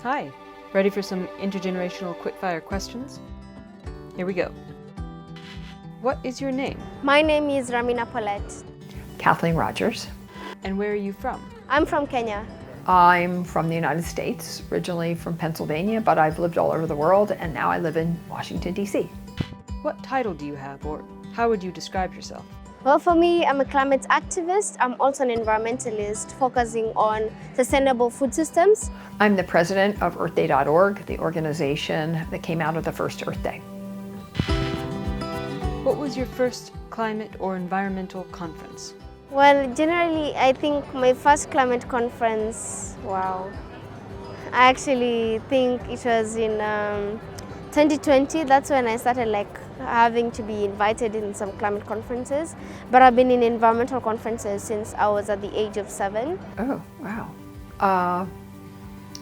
Hi, ready for some intergenerational quickfire questions? Here we go. What is your name? My name is Ramina Paulette. Kathleen Rogers. And where are you from? I'm from Kenya. I'm from the United States, originally from Pennsylvania, but I've lived all over the world, and now I live in Washington, D.C. What title do you have, or how would you describe yourself? Well, for me, I'm a climate activist. I'm also an environmentalist focusing on sustainable food systems. I'm the president of EarthDay.org, the organization that came out of the first Earth Day. What was your first climate or environmental conference? Well, generally, I think my first climate conference, I actually think it was in 2020. That's when I started having to be invited in some climate conferences. But I've been in environmental conferences since I was at the age of 7. Oh, wow.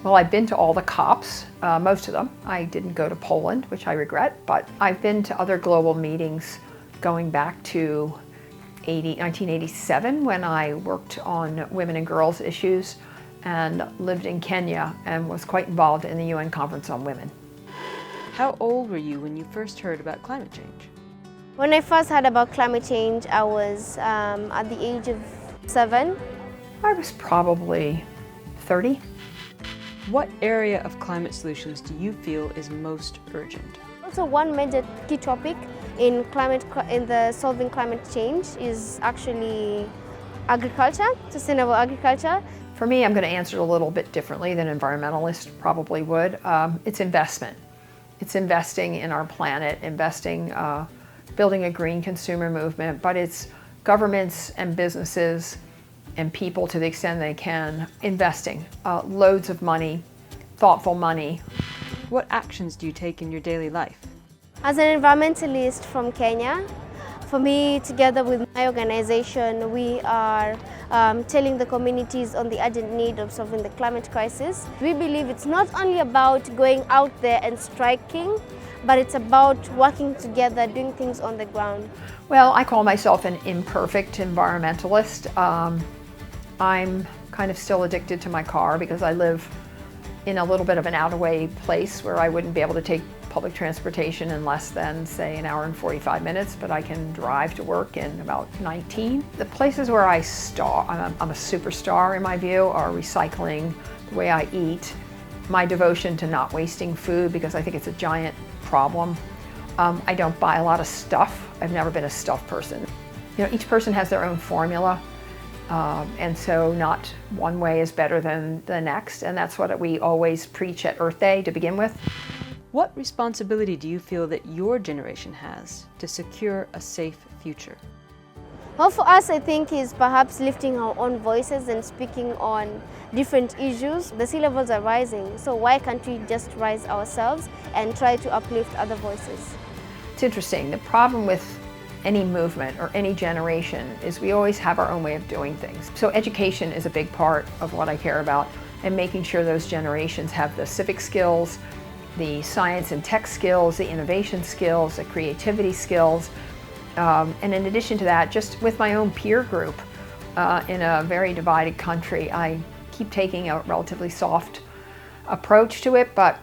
Well, I've been to all the COPs, most of them. I didn't go to Poland, which I regret, but I've been to other global meetings going back to 1987 when I worked on women and girls issues and lived in Kenya and was quite involved in the UN Conference on Women. How old were you when you first heard about climate change? When I first heard about climate change, I was at the age of 7. I was probably 30. What area of climate solutions do you feel is most urgent? Also, one major key topic in the solving climate change is actually agriculture, sustainable agriculture. For me, I'm going to answer it a little bit differently than environmentalists probably would. It's investment. It's investing in our planet, building a green consumer movement, but it's governments and businesses and people, to the extent they can, investing loads of money, thoughtful money. What actions do you take in your daily life? As an environmentalist from Kenya, for me, together with my organization, we are telling the communities on the urgent need of solving the climate crisis. We believe it's not only about going out there and striking, but it's about working together, doing things on the ground. Well, I call myself an imperfect environmentalist. I'm kind of still addicted to my car because I live in a little bit of an out-of-way place where I wouldn't be able to take public transportation in less than, say, an hour and 45 minutes, but I can drive to work in about 19. The places where I'm a superstar in my view, are recycling, the way I eat, my devotion to not wasting food because I think it's a giant problem. I don't buy a lot of stuff. I've never been a stuff person. You know, each person has their own formula. And so not one way is better than the next, and that's what we always preach at Earth Day to begin with. What responsibility do you feel that your generation has to secure a safe future? Well, for us, I think is perhaps lifting our own voices and speaking on different issues. The sea levels are rising, so why can't we just rise ourselves and try to uplift other voices? It's interesting. The problem with any movement or any generation is we always have our own way of doing things. So education is a big part of what I care about, and making sure those generations have the civic skills, the science and tech skills, the innovation skills, the creativity skills. And in addition to that, just with my own peer group in a very divided country, I keep taking a relatively soft approach to it, but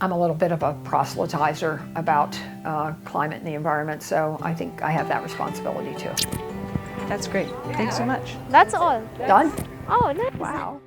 I'm a little bit of a proselytizer about climate and the environment, so I think I have that responsibility too. That's great. Thanks so much. That's all. Done? Oh, nice. Wow.